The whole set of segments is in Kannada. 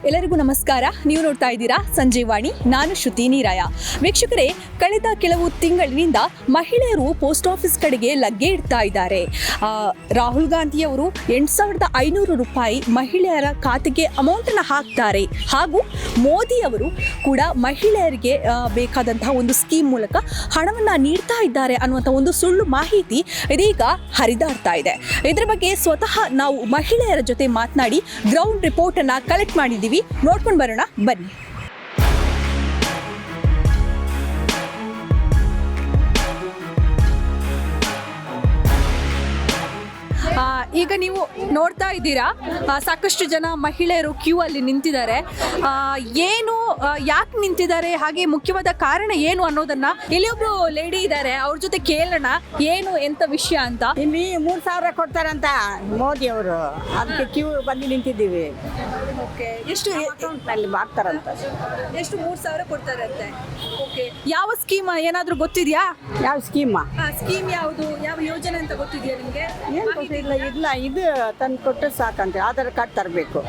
ಎಲ್ಲರಿಗೂ ನಮಸ್ಕಾರ. ನೀವು ನೋಡ್ತಾ ಇದ್ದೀರಾ ಸಂಜೀವಾಣಿ. ನಾನು ಶ್ರುತಿ ನೀರಾಯ. ವೀಕ್ಷಕರೇ, ಕಳೆದ ಕೆಲವು ತಿಂಗಳಿನಿಂದ ಮಹಿಳೆಯರು ಪೋಸ್ಟ್ ಆಫೀಸ್ ಕಡೆಗೆ ಲಗ್ಗೆ ಇಡ್ತಾ ಇದ್ದಾರೆ. ರಾಹುಲ್ ಗಾಂಧಿಯವರು 8,500 ರೂಪಾಯಿ ಮಹಿಳೆಯರ ಖಾತೆಗೆ ಅಮೌಂಟನ್ನು ಹಾಕ್ತಾರೆ. ಹಾಗೂ ಮೋದಿಯವರು ಕೂಡ ಮಹಿಳೆಯರಿಗೆ ಬೇಕಾದಂತಹ ಒಂದು ಸ್ಕೀಮ್ ಮೂಲಕ ಹಣವನ್ನು ನೀಡ್ತಾ ಇದ್ದಾರೆ ಅನ್ನುವಂಥ ಒಂದು ಸುಳ್ಳು ಮಾಹಿತಿ ಇದೀಗ ಹರಿದಾಡ್ತಾ ಇದೆ. ಇದರ ಬಗ್ಗೆ ಸ್ವತಃ ನಾವು ಮಹಿಳೆಯರ ಜೊತೆ ಮಾತನಾಡಿ ಗ್ರೌಂಡ್ ರಿಪೋರ್ಟ್ ಅನ್ನ ಕಲೆಕ್ಟ್ ಮಾಡಿದ್ದೀವಿ. ನೋಡ್ಕೊಂಡು ಬರೋಣ ಬನ್ನಿ. ಈಗ ನೀವು ನೋಡ್ತಾ ಇದ್ದೀರಾ, ಸಾಕಷ್ಟು ಜನ ಮಹಿಳೆಯರು ಕ್ಯೂ ಅಲ್ಲಿ ನಿಂತಿದ್ದಾರೆ. ಯಾಕೆ ನಿಂತಿದ್ದಾರೆ, ಹಾಗೆ ಮುಖ್ಯವಾದ ಕಾರಣ ಏನು ಅನ್ನೋದನ್ನ ಇಲ್ಲಿ ಒಬ್ರು ಲೇಡಿ ಇದ್ದಾರೆ, ಅವ್ರ ಜೊತೆ ಕೇಳೋಣ ಏನು ಎಂತ ವಿಷಯ ಅಂತ. ಇಲ್ಲಿ 3,000 ಕೊಡ್ತಾರಂತ ಮೋದಿ ಅವರು, ಅದಕ್ಕೆ ಕ್ಯೂ ಬಂದು ನಿಂತಿದ್ದೀವಿ. ಓಕೆ, ಎಷ್ಟು ಅಕೌಂಟ್ನಲ್ಲಿ ಮಾಡ್ತಾರಂತ. ಎಷ್ಟು 3,000 ಕೊಡ್ತಾರಂತೆ. ಓಕೆ, ಯಾವ ಸ್ಕೀಮ್ ಏನಾದರೂ ಗೊತ್ತಿದೆಯಾ? ಯಾವ ಸ್ಕೀಮಾ? ಸ್ಕೀಮ್ ಯಾವುದು, ಯಾವ ಯೋಜನೆ ಅಂತ ಗೊತ್ತಿದೆಯಾ ನಿಮಗೆ? ಏನು ಗೊತ್ತಿಲ್ಲ. ಇಲ್ಲ, ಇದು ತಂದು ಕೊಟ್ಟರೆ ಸಾಕಂತೆ. ಆಧಾರ್ ಕಾರ್ಡ್ ತರಬೇಕು.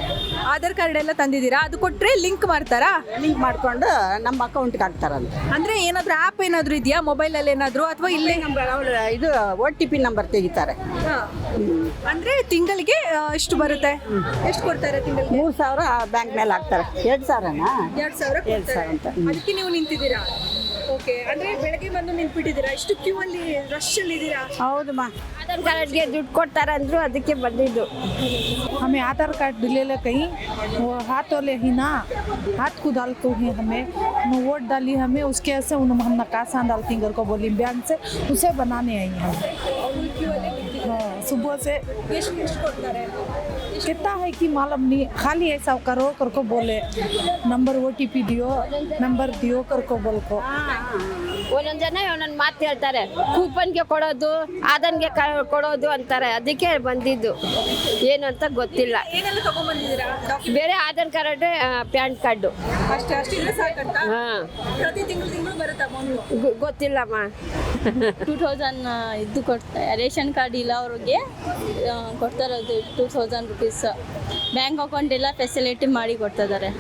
ಆಧಾರ್ ಕಾರ್ಡ್ ಎಲ್ಲ ತಂದಿದ್ದೀರಾ? ಅದು ಕೊಟ್ಟರೆ ಲಿಂಕ್ ಮಾಡ್ತಾರಾ? ಲಿಂಕ್ ಮಾಡ್ಕೊಂಡು ನಮ್ಮ ಅಕೌಂಟ್ಗೆ ಹಾಕ್ತಾರಂತ. ಅಂದ್ರೆ ಏನಾದರೂ ಆ್ಯಪ್ ಏನಾದರೂ ಇದೆಯಾ ಮೊಬೈಲಲ್ಲಿ ಏನಾದರೂ, ಅಥವಾ ಇಲ್ಲೇ ನಂಬರ್ ಇದು OTP ನಂಬರ್ ತೆಗಿತಾರೆ. ಅಂದ್ರೆ ತಿಂಗಳಿಗೆ ಎಷ್ಟು ಬರುತ್ತೆ? ಎಷ್ಟು ಕೊಡ್ತಾರೆ ತಿಂಗಳಿಗೆ? 3,000 ಬ್ಯಾಂಕ್ ಮೇಲೆ ಹಾಕ್ತಾರೆ. 2,000ನಾ? 2,000 2,000 ಅಂತ. ಅದಕ್ಕೆ ನೀವು ನಿಂತಿದ್ದೀರಾ? ಓಕೆ, ಅಂದ್ರೆ ಬೆಳಗ್ಗೆ ಬಂದು ನಿಂತ್ಬಿಟ್ಟಿದ್ದೀರಾ? ಎಷ್ಟು ಕ್ಯೂ ಅಲ್ಲಿ ರಶ್ ಅಲ್ಲಿ ಇದ್ದೀರಾ? ಹೌದಮ್ಮ, ಆಧಾರ್ ಕಾರ್ಡ್ಗೆ ದುಡ್ಡು ಕೊಡ್ತಾರೆ ಅಂದ್ರು, ಅದಕ್ಕೆ ಬಂದಿದ್ದು. हमें आधार कार्ड ले कहीं वो हाथ वाले ही ना, हाथ को डालते हैं हमें वोट डाली हमें, उसके ऐसे हम नकासा डालती घर को बोली बैंक से, उसे बनाने आई हम। हाँ, सुबह से कितना है कि मालूम नहीं, खाली ऐसा करो कर को बोले, नंबर OTP दियो, नंबर दियो कर को बोल को. ಒಂದೊಂದು ಜನ ಒಂದೊಂದು ಮಾತು ಹೇಳ್ತಾರೆ, ಕೂಪನ್ಗೆ ಕೊಡೋದು, ಆದನ್ಗೆ ಕೊಡೋದು ಅಂತಾರೆ. ಅದಕ್ಕೆ ಬಂದಿದ್ದು, ಏನು ಅಂತ ಗೊತ್ತಿಲ್ಲ. ಏನೆಲ್ಲ ತಗೊಂಡ್ಬಂದಿದ್ದೀರಾ? ಬೇರೆ ಆಧಾರ್ ಕಾರ್ಡ್, ಪ್ಯಾನ್ ಕಾರ್ಡು ಅಷ್ಟಿದ್ರೆ ಸಾಕಂತ? ಹಾಂ, ಪ್ರತಿ ತಿಂಗಳು ಬರುತ್ತೆ ಅಮೌಂಟ್? ಗೊತ್ತಿಲ್ಲಮ್ಮ. 2000 ಇದು ಕೊಡ್ತಾರೆ. ರೇಷನ್ ಕಾರ್ಡ್ ಇಲ್ಲ ಅವ್ರಿಗೆ ಕೊಡ್ತಾರದು 2000 ರುಪೀಸ್. ಬ್ಯಾಂಕ್ ಅಕೌಂಟ್ ಎಲ್ಲ ಫೆಸಿಲಿಟಿ ಮಾಡಿ ಕೊಡ್ತಿದ್ದಾರೆ.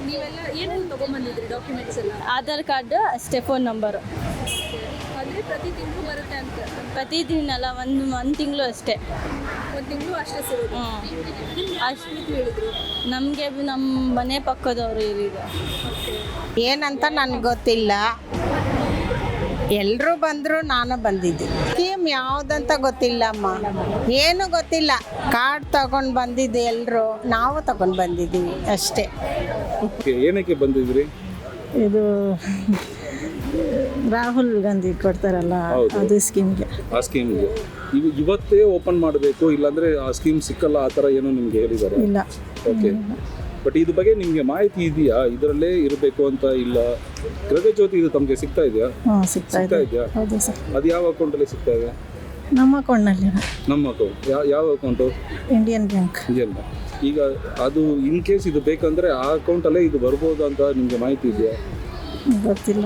ನೀವೆಲ್ಲ ಏನೇನು ತಗೊಂಡ್ಬಂದಿದ್ರಿ ಡಾಕ್ಯುಮೆಂಟ್ಸ್ ಎಲ್ಲ? ಆಧಾರ್ ಕಾರ್ಡ್ ಅಷ್ಟೇ, ಫೋನ್ ನಂಬರು. ಅಂದರೆ ಪ್ರತಿ ತಿಂಗಳು ಬರುತ್ತೆ ಅಂತ? ಪ್ರತಿದಿನ ಒಂದು ತಿಂಗಳು ಅಷ್ಟೇ. ಒಂದು ತಿಂಗಳು ಅಷ್ಟೇ ಸಿಗುತ್ತೆ? ಅಷ್ಟು ಹೇಳಿದ್ರು ನಮಗೆ. ನಮ್ಮ ಮನೆ ಪಕ್ಕದವರು ಹೇಳಿದ್ರು. ಏನಂತ ನನಗೆ ಗೊತ್ತಿಲ್ಲ. ಎಲ್ಲರೂ ಬಂದರು, ನಾನು ಬಂದಿದ್ದೆ. ಸ್ಕೀಮ್ ಯಾವುದಂತ ಗೊತ್ತಿಲ್ಲಮ್ಮ, ಏನು ಗೊತ್ತಿಲ್ಲ. ಕಾರ್ಡ್ ತಗೊಂಡು ಬಂದಿದ್ದೆ, ಎಲ್ಲರೂ ನಾವು ತಗೊಂಡು ಬಂದಿದ್ದೀವಿ ಅಷ್ಟೇ. ಏನಕ್ಕೆ ಬಂದಿದ್ರಿ? ಇದು ರಾಹುಲ್ ಗಾಂಧಿ ಕೊಡ್ತಾರಲ್ಲ, ಅದು ಸ್ಕೀಮ್ಗೆ. ಆ ಸ್ಕೀಮ್ಗೆ ಇವತ್ತೇ ಓಪನ್ ಮಾಡಬೇಕು, ಇಲ್ಲಾಂದ್ರೆ ಆ ಸ್ಕೀಮ್ ಸಿಕ್ಕಲ್ಲ, ಆ ಥರ ಏನೋ ನಿಮ್ಗೆ ಹೇಳಿದ್ದಾರೆ? ಇಲ್ಲ. ಓಕೆ, ಬಟ್ ಇದ್ರ ಬಗ್ಗೆ ನಿಮಗೆ ಮಾಹಿತಿ ಇದೆಯಾ? ಇದರಲ್ಲೇ ಇರಬೇಕು ಅಂತ ಇಲ್ಲ? ಗೃಹಜ್ಯೋತಿ ಇದು ತಮಗೆ ಸಿಗ್ತಾ ಇದೆಯಾ? ಸಿಗ್ತಾ ಇದೆಯಾ? ಹೌದು ಸರ್. ಅದು ಯಾವ ಅಕೌಂಟಲ್ಲಿ ಸಿಗ್ತಾ ಇದೆ? ನಮ್ಮ ಅಕೌಂಟ್ನಲ್ಲಿ. ನಮ್ಮ ಅಕೌಂಟ್ ಯಾವ account? Indian bank. Indian bank. ಈಗ ಅದು ಇನ್ ಕೇಸ್ ಇದು ಬೇಕಂದ್ರೆ ಆ ಅಕೌಂಟಲ್ಲೇ ಇದು ಬರ್ಬೋದು ಅಂತ ನಿಮಗೆ ಮಾಹಿತಿ ಇದೆಯಾ? ಗೊತ್ತಿಲ್ಲ.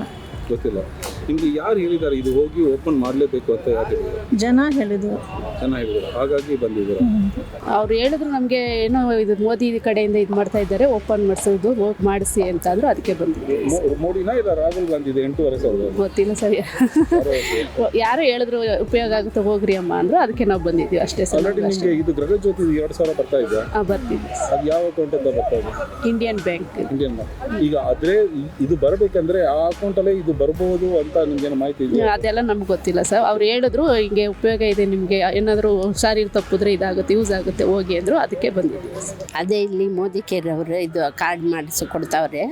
ನಿಮಗೆ ಯಾರು ಹೇಳಿದ್ದಾರೆ ಇದು ಹೋಗಿ ಓಪನ್ ಮಾಡಲೇಬೇಕು ಅಂತ? ಯಾರು ಹೇಳಿದ್ದಾರೆ? ಜನ ಹೇಳಿದ್ರು. ಹಾಗಾಗಿ ಬಂದಿದ್ದಾರೆ. ಅವ್ರು ಹೇಳಿದ್ರು ನಮಗೆ, ಏನೋ ಇದು ಮೋದಿ ಕಡೆಯಿಂದ ಇದು ಮಾಡ್ತಾ ಇದ್ದಾರೆ, ಓಪನ್ ಮಾಡಿಸೋದು, ಮಾಡಿಸಿ ಅಂತ ಅಂದ್ರು, ಅದಕ್ಕೆ ಬಂದಿದ್ವಿ. ಮೋದಿನ ಇಲ್ಲ ರಾಹುಲ್ ಗಾಂಧಿ? 8,500 ಗೊತ್ತಿಲ್ಲ ಸರಿ. ಯಾರು ಹೇಳಿದ್ರು ಉಪಯೋಗ ಆಗುತ್ತೆ ಹೋಗ್ರಿ ಅಮ್ಮ ಅಂದ್ರು, ಅದಕ್ಕೆ ನಾವು ಬಂದಿದ್ವಿ ಅಷ್ಟೇ ಸರ್. ನಿಮಗೆ ಇದು ಗೃಹಜ್ಯೋತಿ 2,000 ಬರ್ತಾ ಇದೆ? ಬರ್ತಿದ್ವಿ. ಅದು ಯಾವ ಅಕೌಂಟ್ ಅಂತ ಬರ್ತಾ ಇದೆ? Indian bank. Indian bank. ಈಗ ಆದ್ರೆ ಇದು ಬರಬೇಕಂದ್ರೆ ಆ ಅಕೌಂಟಲ್ಲೇ ಇದು ಬರ್ಬೋದು ಅಂತ ನಿಮ್ಗೇನು ಮಾಹಿತಿ ಇದೆ? ಅದೆಲ್ಲ ನಮ್ಗೆ ಗೊತ್ತಿಲ್ಲ ಸರ್. ಅವ್ರು ಹೇಳಿದ್ರು ಹಿಂಗೆ ಉಪಯೋಗ ಇದೆ ನಿಮಗೆ, ಏನಾದರೂ ಹುಷಾರಿರು ತಪ್ಪಿದ್ರೆ ಇದಾಗುತ್ತೆ, ಯೂಸ್ ಆಗುತ್ತೆ, ಹೋಗಿ ಅಂದರು, ಅದಕ್ಕೆ ಬಂದಿದ್ದೀವಿ. ಅದೇ ಇಲ್ಲಿ ಮೋದಿ ಕೇರ್ ಅವರು ಇದು ಕಾರ್ಡ್ ಮಾಡಿಸಿ ಕೊಡ್ತಾವ್ರೆ,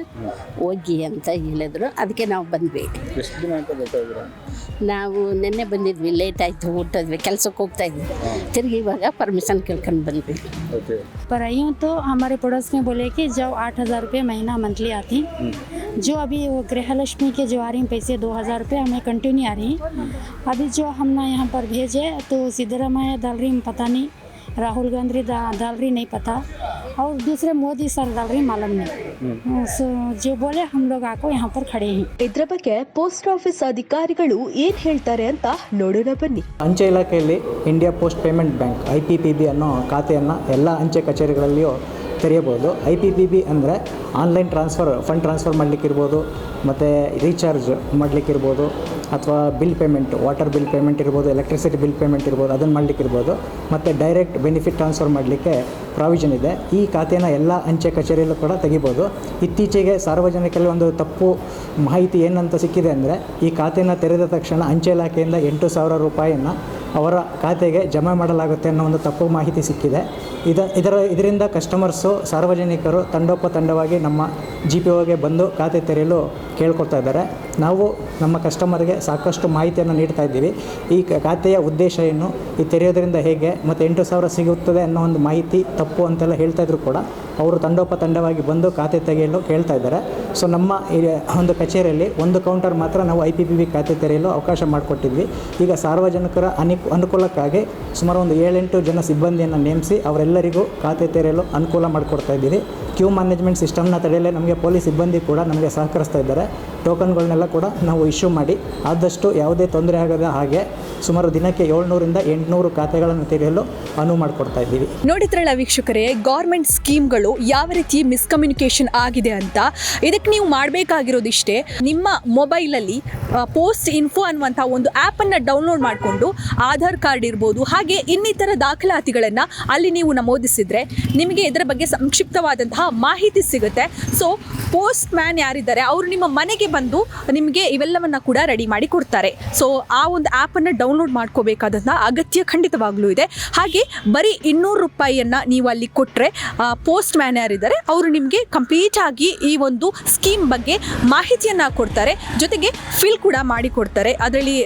ಹೋಗಿ ಅಂತ ಹೇಳಿದ್ರು, ಅದಕ್ಕೆ ನಾವು ಬಂದ್ವಿ. ಎಷ್ಟು ದಿನ ಅಂತ ಬರ್ತಾ ಇದ್ದೀರಾ? ನಾವು ನಿನ್ನೆ ಬಂದಿದ್ವಿ, ಲೇಟ್ ಆಯಿತು, ಹುಟ್ಟಿದ್ವಿ, ಕೆಲಸಕ್ಕೆ ಹೋಗ್ತಾ ಇದ್ವಿ, ತಿರುಗಿ ಇವಾಗ ಪರ್ಮಿಷನ್ ಕೇಳ್ಕೊಂಡು ಬಂದ್ವಿ. ಓಕೆ. पर आई हूँ तो हमारे पड़ोस में बोले कि जब 8,000 रुपये महीना मंथली आती, जो अभी वो गृहलक्ष्मी के जो आ रही पैसे 2,000 रुपये हमें कंटिन्यू आ रही। अभी जो हमने यहाँ पर भेजे तो सिद्धरामैया डाल रही, पता नहीं राहुल गांधी डाल रही, नहीं पता, और दूसरे मोदी सर डाल रही, मालूम नहीं। सो जो बोले हम लोग आको यहाँ पर खड़े हैं. ಇದರ ಬಗ್ಗೆ ಪೋಸ್ಟ್ ಆಫೀಸ್ ಅಧಿಕಾರಿಗಳು ಏನು ಹೇಳ್ತಾರೆ ಅಂತ ನೋಡೋಣ ಬನ್ನಿ. ಅಂಚೆ ಇಲಾಖೆಯಲ್ಲಿ India post payment bank IPPB ಅನ್ನೋ ಖಾತೆಯನ್ನು ಎಲ್ಲ ಅಂಚೆ ಕಚೇರಿಗಳಲ್ಲಿಯೂ ತೆರೆಯಬೋದು. IPPB ಅಂದರೆ ಆನ್ಲೈನ್ ಫಂಡ್ ಟ್ರಾನ್ಸ್ಫರ್ ಮಾಡಲಿಕ್ಕಿರ್ಬೋದು, ಮತ್ತು ರೀಚಾರ್ಜ್ ಮಾಡಲಿಕ್ಕಿರ್ಬೋದು, ಅಥವಾ bill payment, water bill payment ಇರ್ಬೋದು, ಎಲೆಕ್ಟ್ರಿಸಿಟಿ ಬಿಲ್ ಪೇಮೆಂಟ್ ಇರ್ಬೋದು, ಅದನ್ನು ಮಾಡಲಿಕ್ಕಿರ್ಬೋದು. ಮತ್ತು ಡೈರೆಕ್ಟ್ ಬೆನಿಫಿಟ್ ಟ್ರಾನ್ಸ್ಫರ್ ಮಾಡಲಿಕ್ಕೆ ಪ್ರಾವಿಷನ್ ಇದೆ. ಈ ಖಾತೆನ ಎಲ್ಲ ಅಂಚೆ ಕಚೇರಿಯಲ್ಲೂ ಕೂಡ ತೆಗಿಬೋದು. ಇತ್ತೀಚೆಗೆ ಸಾರ್ವಜನಿಕರಲ್ಲಿ ಒಂದು ತಪ್ಪು ಮಾಹಿತಿ ಏನಂತ ಸಿಕ್ಕಿದೆ ಅಂದರೆ, ಈ ಖಾತೆನ ತೆರೆದ ತಕ್ಷಣ ಅಂಚೆ ಇಲಾಖೆಯಿಂದ 8,000 ರೂಪಾಯಿಯನ್ನು ಅವರ ಖಾತೆಗೆ ಜಮಾ ಮಾಡಲಾಗುತ್ತೆ ಅನ್ನೋ ಒಂದು ತಪ್ಪು ಮಾಹಿತಿ ಸಿಕ್ಕಿದೆ. ಇದರಿಂದ ಕಸ್ಟಮರ್ಸು, ಸಾರ್ವಜನಿಕರು ತಂಡೋಪತಂಡವಾಗಿ ನಮ್ಮ GPOಗೆ ಬಂದು ಖಾತೆ ತೆರೆಯಲು ಕೇಳ್ಕೊಳ್ತಾ ಇದ್ದಾರೆ. ನಾವು ನಮ್ಮ ಕಸ್ಟಮರ್ಗೆ ಸಾಕಷ್ಟು ಮಾಹಿತಿಯನ್ನು ನೀಡ್ತಾ ಇದ್ದೀವಿ. ಈ ಖಾತೆಯ ಉದ್ದೇಶ ಏನು, ಈ ತೆರೆಯೋದ್ರಿಂದ ಹೇಗೆ, ಮತ್ತು 8,000 ಸಿಗುತ್ತದೆ ಅನ್ನೋ ಒಂದು ಮಾಹಿತಿ ತಪ್ಪು ಅಂತೆಲ್ಲ ಹೇಳ್ತಾ ಇದ್ರು ಕೂಡ ಅವರು ತಂಡೋಪತಂಡವಾಗಿ ಬಂದು ಖಾತೆ ತೆಗೆಯಲು ಕೇಳ್ತಾ ಇದ್ದಾರೆ. ಸೊ ನಮ್ಮ ಈ ಒಂದು ಕಚೇರಿಯಲ್ಲಿ ಒಂದು ಕೌಂಟರ್ ಮಾತ್ರ ನಾವು IPPB ಖಾತೆ ತೆರೆಯಲು ಅವಕಾಶ ಮಾಡಿಕೊಟ್ಟಿದ್ವಿ. ಈಗ ಸಾರ್ವಜನಿಕರ ಅನುಕೂಲಕ್ಕಾಗಿ ಸುಮಾರು ಒಂದು 7-8 ಜನ ಸಿಬ್ಬಂದಿಯನ್ನು ನೇಮಿಸಿ ಅವರೆಲ್ಲರಿಗೂ ಖಾತೆ ತೆರೆಯಲು ಅನುಕೂಲ ಮಾಡಿಕೊಡ್ತಾ ಇದ್ದೀವಿ. ಕ್ಯೂ ಮ್ಯಾನೇಜ್ಮೆಂಟ್ ಸಿಸ್ಟಮ್ನ ತಡೆಯಲೇ ನಮಗೆ ಪೊಲೀಸ್ ಸಿಬ್ಬಂದಿ ಕೂಡ ನಮಗೆ ಸಹಕರಿಸ್ತಾ ಇದ್ದಾರೆ. ಟೋಕನ್ಗಳನ್ನೆಲ್ಲ ಕೂಡ ನಾವು ಇಶ್ಯೂ ಮಾಡಿ ಆದಷ್ಟು ಯಾವುದೇ ತೊಂದರೆ ಆಗದ ಹಾಗೆ ಸುಮಾರು ದಿನಕ್ಕೆ 700ರಿಂದ 800 ಖಾತೆಗಳನ್ನು ತೆರೆಯಲು ಅನುವು ಮಾಡಿಕೊಡ್ತಾ ಇದ್ದೀವಿ. ನೋಡಿದ್ರಲ್ಲ ವೀಕ್ಷಕರೇ, ಗೌರ್ಮೆಂಟ್ ಸ್ಕೀಮ್ಗಳು ಯಾವ ರೀತಿ ಮಿಸ್ಕಮ್ಯುನಿಕೇಷನ್ ಆಗಿದೆ ಅಂತ. ಇದಕ್ಕೆ ನೀವು ಮಾಡಬೇಕಾಗಿರೋದಿಷ್ಟೇ, ನಿಮ್ಮ ಮೊಬೈಲಲ್ಲಿ ಪೋಸ್ಟ್ ಇನ್ಫೋ ಅನ್ನುವಂಥ ಒಂದು ಆ್ಯಪನ್ನು ಡೌನ್ಲೋಡ್ ಮಾಡಿಕೊಂಡು ಆಧಾರ್ ಕಾರ್ಡ್ ಇರ್ಬೋದು, ಹಾಗೆ ಇನ್ನಿತರ ದಾಖಲಾತಿಗಳನ್ನು ಅಲ್ಲಿ ನೀವು ನಮೂದಿಸಿದರೆ ನಿಮಗೆ ಇದರ ಬಗ್ಗೆ ಸಂಕ್ಷಿಪ್ತವಾದಂತಹ ಮಾಹಿತಿ ಸಿಗುತ್ತೆ. ಸೊ ಪೋಸ್ಟ್ ಮ್ಯಾನ್ ಯಾರಿದ್ದಾರೆ ಅವರು ನಿಮ್ಮ ಮನೆಗೆ ಬಂದು ನಿಮಗೆ ಇವೆಲ್ಲವನ್ನು ಕೂಡ ರೆಡಿ ಮಾಡಿ ಕೊಡ್ತಾರೆ. ಸೊ ಆ ಒಂದು ಆ್ಯಪನ್ನು ಡೌನ್ಲೋಡ್ ಮಾಡ್ಕೋಬೇಕಾದಂಥ ಅಗತ್ಯ ಖಂಡಿತವಾಗ್ಲೂ ಇದೆ. ಹಾಗೆ ಬರೀ 200 ರೂಪಾಯಿಯನ್ನು ನೀವು ಅಲ್ಲಿ ಕೊಟ್ಟರೆ ಪೋಸ್ಟ್ ಮ್ಯಾನ್ ಯಾರಿದ್ದಾರೆ ಅವರು ನಿಮಗೆ ಕಂಪ್ಲೀಟ್ ಆಗಿ ಈ ಒಂದು ಸ್ಕೀಮ್ ಬಗ್ಗೆ ಮಾಹಿತಿಯನ್ನು ಕೊಡ್ತಾರೆ, ಜೊತೆಗೆ ಫಿಲ್ ಕೂಡ ಮಾಡಿ ಕೊಡ್ತಾರೆ. ಅದರಲ್ಲಿ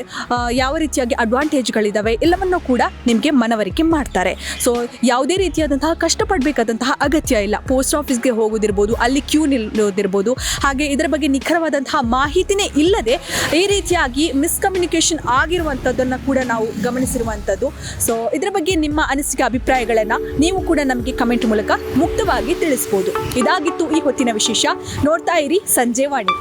ಯಾವ ರೀತಿಯಾಗಿ ಅಡ್ವಾಂಟೇಜ್ಗಳಿದ್ದಾವೆ ಎಲ್ಲವನ್ನೂ ಕೂಡ ನಿಮಗೆ ಮನವರಿಕೆ ಮಾಡ್ತಾರೆ. ಸೊ ಯಾವುದೇ ರೀತಿಯಾದಂತಹ ಕಷ್ಟಪಡಬೇಕಾದಂತಹ ಅಗತ್ಯ ಇಲ್ಲ. ಪೋಸ್ಟ್ ಆಫೀಸ್ಗೆ ಹೋಗೋದಿರ್ಬೋದು, ಅಲ್ಲಿ ಕ್ಯೂ ನಿಲ್ಲೋದಿರ್ಬೋದು, ಹಾಗೆ ಇದರ ಬಗ್ಗೆ ನಿಖರವಾದಂತಹ ಮಾಹಿತಿನೇ ಇಲ್ಲದೆ ಈ ರೀತಿಯಾಗಿ ಮಿಸ್ಕಮ್ಯುನಿಕೇಷನ್ ಆಗಿರುವಂಥದ್ದನ್ನು ಕೂಡ ನಾವು ಗಮನಿಸಿರುವಂಥದ್ದು. ಸೊ ಇದರ ಬಗ್ಗೆ ನಿಮ್ಮ ಅನಿಸಿಕೆ, ಅಭಿಪ್ರಾಯಗಳನ್ನು ನೀವು ಕೂಡ ನಮಗೆ ಕಮೆಂಟ್ ಮೂಲಕ ಮುಕ್ತವಾಗಿ ತಿಳಿಸ್ಬೋದು. ಇದಾಗಿತ್ತು ಈ ಹೊತ್ತಿನ ವಿಶೇಷ. ನೋಡ್ತಾ ಇರಿ ಸಂಜೆ ವಾಣಿ.